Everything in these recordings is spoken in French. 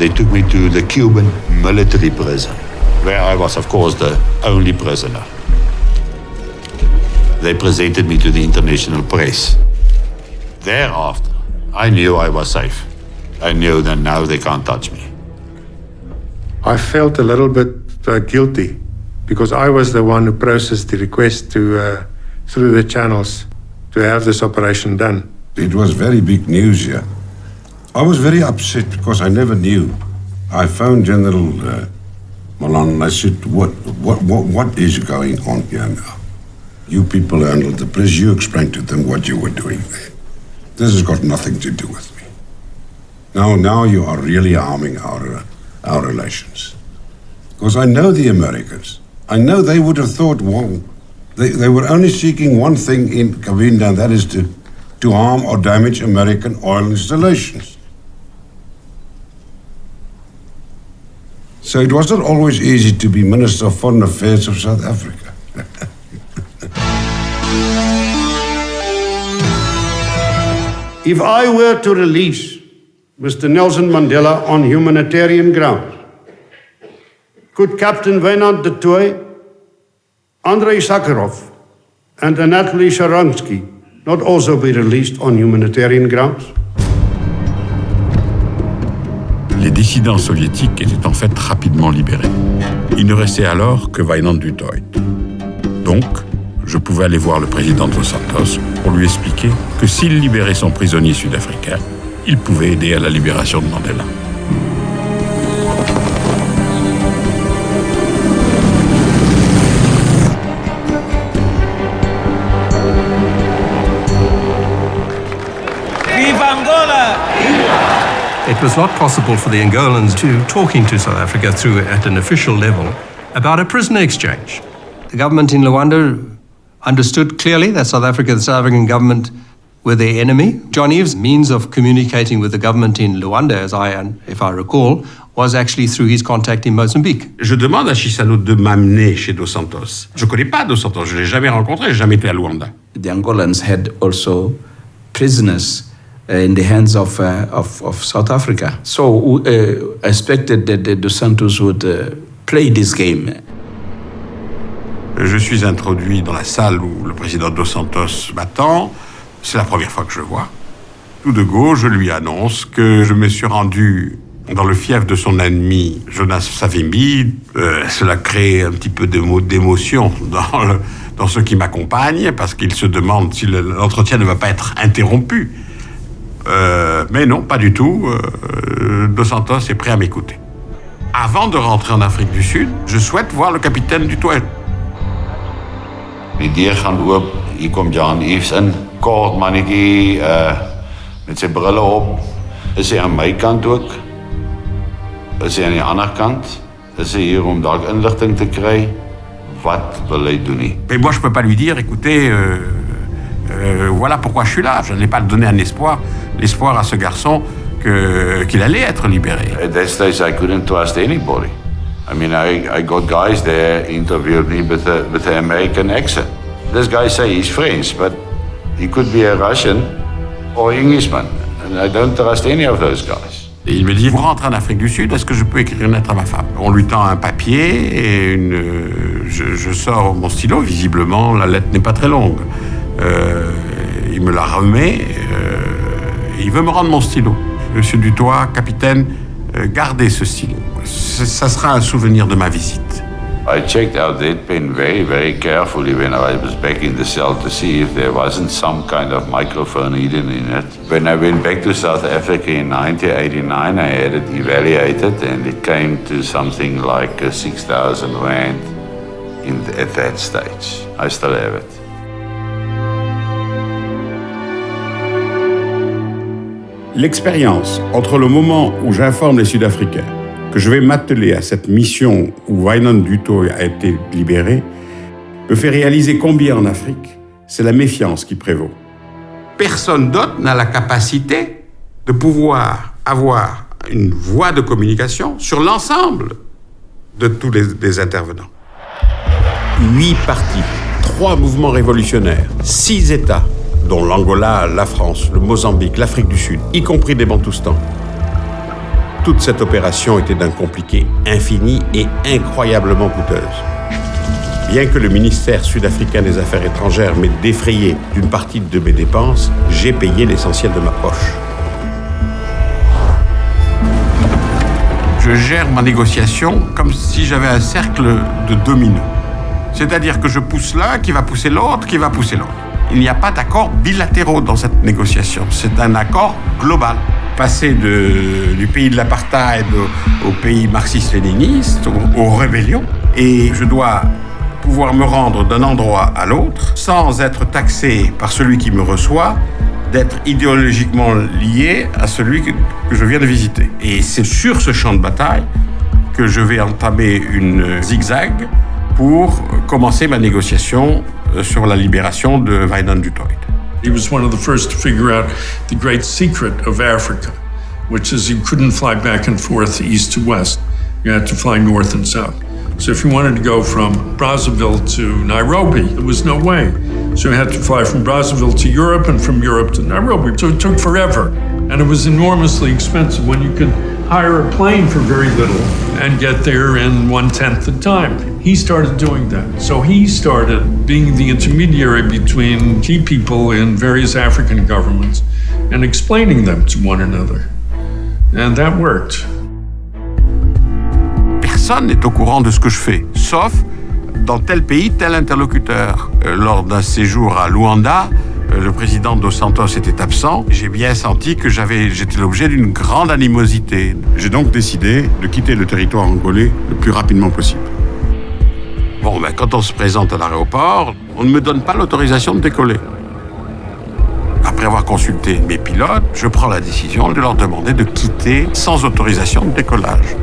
They took me to the Cuban military prison, where I was, of course, the only prisoner. They presented me to the international press. Thereafter, I knew I was safe. I knew that now they can't touch me. I felt a little bit guilty because I was the one who processed the request to through the channels to have this operation done. It was very big news here. I was very upset because I never knew. I phoned General Malan and I said, what is going on here now? You people handled the press, you explained to them what you were doing there. This has got nothing to do with me. Now you are really harming our relations. Because I know the Americans. I know they would have thought, well, they were only seeking one thing in Cabinda, and that is to harm or damage American oil installations. So it wasn't always easy to be Minister of Foreign Affairs of South Africa. If I were to release Mr. Nelson Mandela on humanitarian grounds, could Captain Wynand de Tooy, Andrei Sakharov, and Anatoly Sharansky not also be released on humanitarian grounds? Les dissidents soviétiques étaient en fait rapidement libérés. Il ne restait alors que Wynand du Tooy. Donc, je pouvais aller voir le président Dos Santos pour lui expliquer que s'il libérait son prisonnier sud-africain, il pouvait aider à la libération de Mandela. Viva Angola! It was not possible for the Angolans to talking to South Africa through at an official level about a prisoner exchange. The government in Luanda understood clearly that South African government were their enemy. John Eves' means of communicating with the government in Luanda, if I recall, was actually through his contact in Mozambique. Je demande à Chissano de m'amener chez Dos Santos. Je ne connais pas Dos Santos, je ne l'ai jamais rencontré, je n'ai jamais été à Luanda. The Angolans had also prisoners in the hands of South Africa. So we expected that Dos Santos would play this game. Je suis introduit dans la salle où le président Dos Santos m'attend. C'est la première fois que je le vois. Tout de go, je lui annonce que je me suis rendu dans le fief de son ennemi, Jonas Savimbi. Cela crée un petit peu d'émotion dans ceux qui m'accompagnent, parce qu'ils se demandent si l'entretien ne va pas être interrompu. Mais non, pas du tout. Dos Santos est prêt à m'écouter. Avant de rentrer en Afrique du Sud, je souhaite voir le capitaine du Tooy. Die deur gaan oop, hier kom John Eves in, kort mannetjie, met sy brille op. Is hy aan my kant ook? Is hy aan die ander kant? Is hy hier om dalk inligting te kry? Wat wil hy doen nie? Mais moi, je peux pas lui dire, écoutez, voilà pourquoi je suis là. Je n'ai pas donné un espoir à ce garçon qu'il allait être libéré. At that stage, I couldn't trust anybody. I mean, I got guys there interviewed me with an American accent. This guy say he's French, but he could be a Russian or Englishman, and I don't trust any of those guys. Et il me dit, vous rentrez en Afrique du Sud, est-ce que je peux écrire une lettre à ma femme? On lui tend un papier et je sors mon stylo. Visiblement, la lettre n'est pas très longue. Il me la remet. Il veut me rendre mon stylo. Monsieur du Tooy, capitaine, gardez ce stylo. Ça sera un souvenir de ma visite. I checked out that pen very, very carefully when I was back in the cell to see if there wasn't some kind of microphone hidden in it. When I went back to South Africa in 1989, I had it evaluated and it came to something like 6,000 rand at that stage. I still have it. L'expérience entre le moment où j'informe les Sud-Africains que je vais m'atteler à cette mission où Wynand du Tooy a été libéré me fait réaliser combien en Afrique, c'est la méfiance qui prévaut. Personne d'autre n'a la capacité de pouvoir avoir une voie de communication sur l'ensemble de tous les intervenants. 8 partis, 3 mouvements révolutionnaires, 6 États, dont l'Angola, la France, le Mozambique, l'Afrique du Sud, y compris des Bantoustans. Toute cette opération était d'un compliqué infini et incroyablement coûteuse. Bien que le ministère sud-africain des Affaires étrangères m'ait défrayé d'une partie de mes dépenses, j'ai payé l'essentiel de ma poche. Je gère ma négociation comme si j'avais un cercle de dominos. C'est-à-dire que je pousse l'un qui va pousser l'autre, qui va pousser l'autre. Il n'y a pas d'accords bilatéraux dans cette négociation. C'est un accord global. Passer du pays de l'apartheid au pays marxiste-léniniste, aux rébellions. Et je dois pouvoir me rendre d'un endroit à l'autre sans être taxé par celui qui me reçoit, d'être idéologiquement lié à celui que je viens de visiter. Et c'est sur ce champ de bataille que je vais entamer une zigzag pour commencer ma négociation sur la libération de Wynand du Toit. He was one of the first to figure out the great secret of Africa, which is you couldn't fly back and forth east to west. You had to fly north and south. So if you wanted to go from Brazzaville to Nairobi, there was no way. So you had to fly from Brazzaville to Europe and from Europe to Nairobi. So it took forever. And it was enormously expensive when you could hire a plane for very little and get there in 1/10 the time. He started doing that. So he started being the intermediary between key people in various African governments and explaining them to one another. And that worked. Personne n'est au courant de ce que je fais, sauf dans tel pays, tel interlocuteur. Lors d'un séjour à Luanda, le président Dos Santos était absent. J'ai bien senti que j'étais l'objet d'une grande animosité. J'ai donc décidé de quitter le territoire angolais le plus rapidement possible. Bon, quand on se présente à l'aéroport, on ne me donne pas l'autorisation de décoller. Après avoir consulté mes pilotes, je prends la décision de leur demander de quitter sans autorisation de décollage.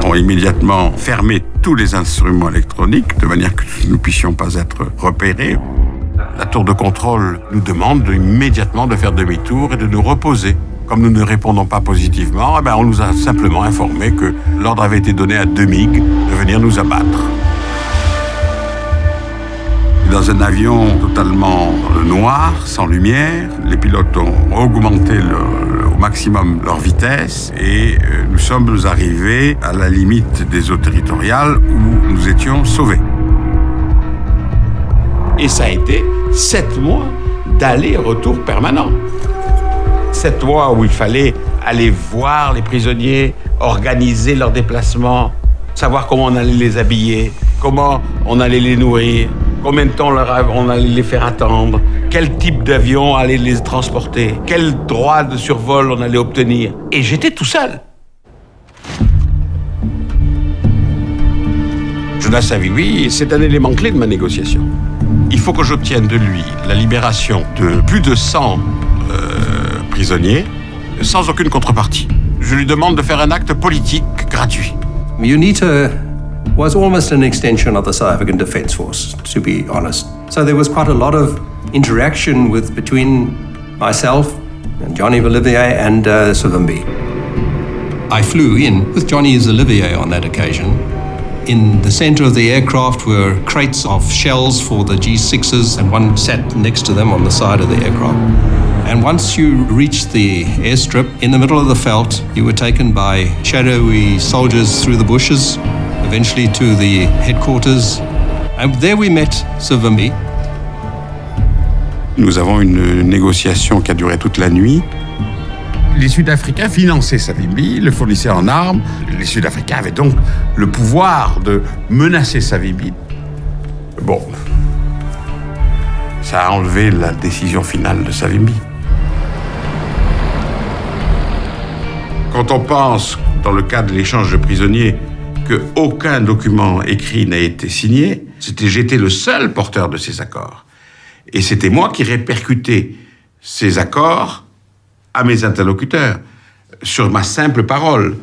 Ils ont immédiatement fermé tous les instruments électroniques de manière que nous ne puissions pas être repérés. La tour de contrôle nous demande immédiatement de faire demi-tour et de nous reposer. Comme nous ne répondons pas positivement, on nous a simplement informé que l'ordre avait été donné à 2 MiG de venir nous abattre. Dans un avion totalement dans le noir, sans lumière, les pilotes ont augmenté au maximum leur vitesse et nous sommes arrivés à la limite des eaux territoriales où nous étions sauvés. Et ça a été 7 mois d'aller-retour permanent. 7 mois où il fallait aller voir les prisonniers, organiser leurs déplacements, savoir comment on allait les habiller, comment on allait les nourrir, combien de temps on allait les faire attendre, quel type d'avion allait les transporter, quel droit de survol on allait obtenir. Et j'étais tout seul. Jonas Savimbi, c'est un élément clé de ma négociation. Il faut que j'obtienne de lui la libération de plus de 100 prisonniers sans aucune contrepartie. Je lui demande de faire un acte politique gratuit. UNITA was almost an extension of the South African Defence Force, to be honest. So there was quite a lot of interaction between myself and Johnny Olivier and Savimbi. I flew in with Johnny Olivier on that occasion. In the center of the aircraft were crates of shells for the G6s, and one sat next to them on the side of the aircraft. And once you reached the airstrip, in the middle of the veldt, you were taken by shadowy soldiers through the bushes, eventually to the headquarters. And there we met Savimbi. Nous avons une négociation qui a duré toute la nuit. Les Sud-Africains finançaient Savimbi, le fournissaient en armes. Les Sud-Africains avaient donc le pouvoir de menacer Savimbi. Bon, ça a enlevé la décision finale de Savimbi. Quand on pense, dans le cas de l'échange de prisonniers, qu'aucun document écrit n'a été signé, j'étais le seul porteur de ces accords. Et c'était moi qui répercutais ces accords à mes interlocuteurs, sur ma simple parole.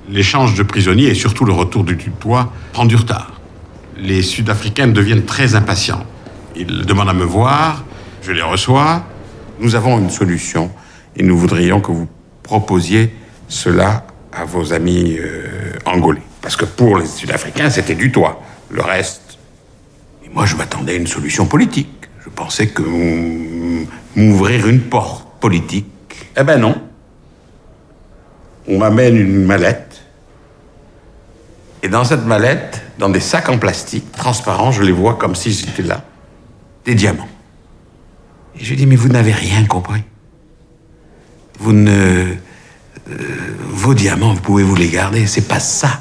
L'échange de prisonniers et surtout le retour du tutoie prend du retard. Les Sud-Africains deviennent très impatients. Ils demandent à me voir, je les reçois. Nous avons une solution et nous voudrions que vous proposiez cela à vos amis angolais. Parce que pour les Sud-Africains, c'était du toit. Le reste... Et moi, je m'attendais à une solution politique. Je pensais que m'ouvrir une porte politique. Eh ben non. on m'amène une mallette. Et dans cette mallette, dans des sacs en plastique transparents, je les vois comme si c'était là, des diamants. Et je dis, mais vous n'avez rien compris. Vos diamants, vous pouvez vous les garder. C'est pas ça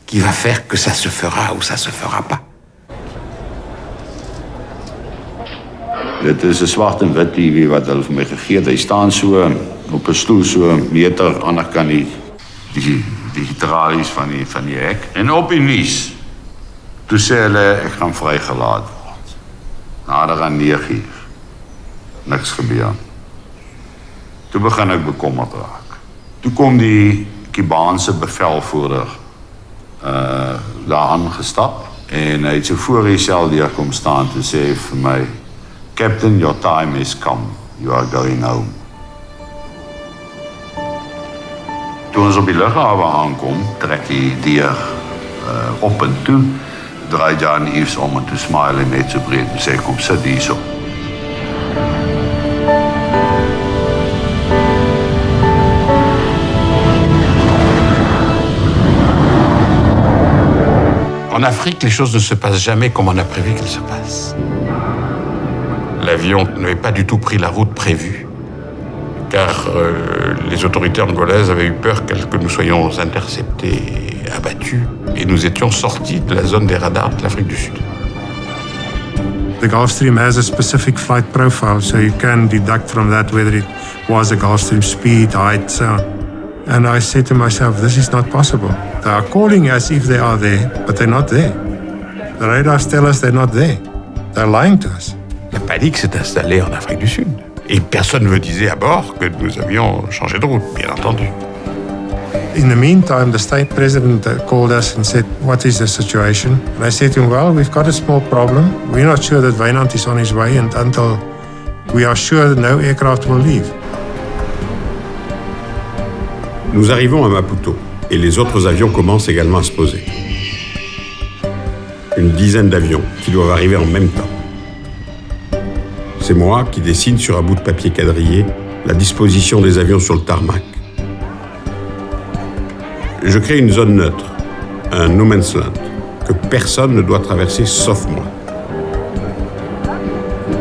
qui va faire que ça se fera ou ça se fera pas. Dit is 'n swart en wit TV wat hulle vir my gegee het. Hy staan so op 'n stoel so 'n meter aan die ander kant die tralies van die hek. En op die nuus, toe sê hulle ek gaan vrygelaat word. Nader aan 9:00. Niks gebeur. Toe begin ek bekommerd raak. Toe kom die Kubaanse bevelvoerder daar aangestap en hy het so voor die sel deur kom staan te sê vir my, Captain, your time is come. You are going home. Toen ons op die lughawe aankom, trek die deur op en toe, draai Jan Eves om en toe smile hy net so breed en sê, kom sit hier so. En Afrique, les choses ne se passent jamais comme on a prévu qu'elles se passent. L'avion n'avait pas du tout pris la route prévue, car les autorités angolaises avaient eu peur que nous soyons interceptés et abattus, et nous étions sortis de la zone des radars de l'Afrique du Sud. The Gulfstream has a specific flight profile, so you can deduct from that whether it was a Gulfstream speed, height, so on. And I said to myself, this is not possible. They are calling as if they are there, but they're not there. The radars tell us they're not there. They're lying to us. La panique s'est installée en Afrique du Sud. Et personne ne me disait à bord que nous avions changé de route, bien entendu. In the meantime, the state president called us and said, what is the situation? And I said to him, well, we've got a small problem. We're not sure that Wynand is on his way and until we are sure that no aircraft will leave. Nous arrivons à Maputo et les autres avions commencent également à se poser. Une dizaine d'avions qui doivent arriver en même temps. C'est moi qui dessine sur un bout de papier quadrillé la disposition des avions sur le tarmac. Je crée une zone neutre, un no man's land, que personne ne doit traverser sauf moi.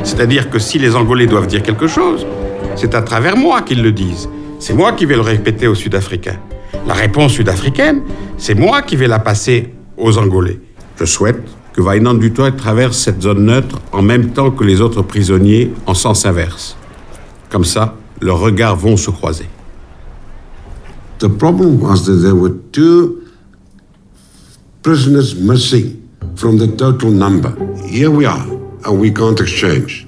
C'est-à-dire que si les Angolais doivent dire quelque chose, c'est à travers moi qu'ils le disent. C'est moi qui vais le répéter aux Sud-Africains. La réponse sud-africaine, c'est moi qui vais la passer aux Angolais. Je souhaite que Wynand du Toit traverse cette zone neutre en même temps que les autres prisonniers en sens inverse. Comme ça, leurs regards vont se croiser. The problem was that there were 2 prisoners missing from the total number. Here we are, and we can't exchange.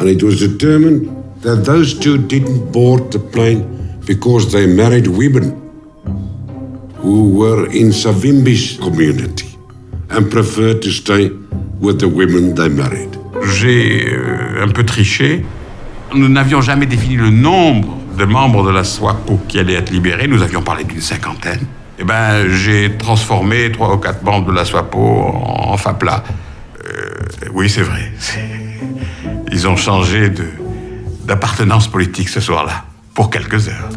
And it was determined that those 2 didn't board the plane because they married women who were in Savimbi's community and preferred to stay with the women they married. J'ai un peu triché. Nous n'avions jamais défini le nombre de membres de la SWAPO qui allaient être libérés. Nous avions parlé d'une 50aine. Eh ben, j'ai transformé 3 ou 4 membres de la SWAPO en FAPLA. Oui, c'est vrai. Ils ont changé d'appartenance politique ce soir-là, pour quelques heures.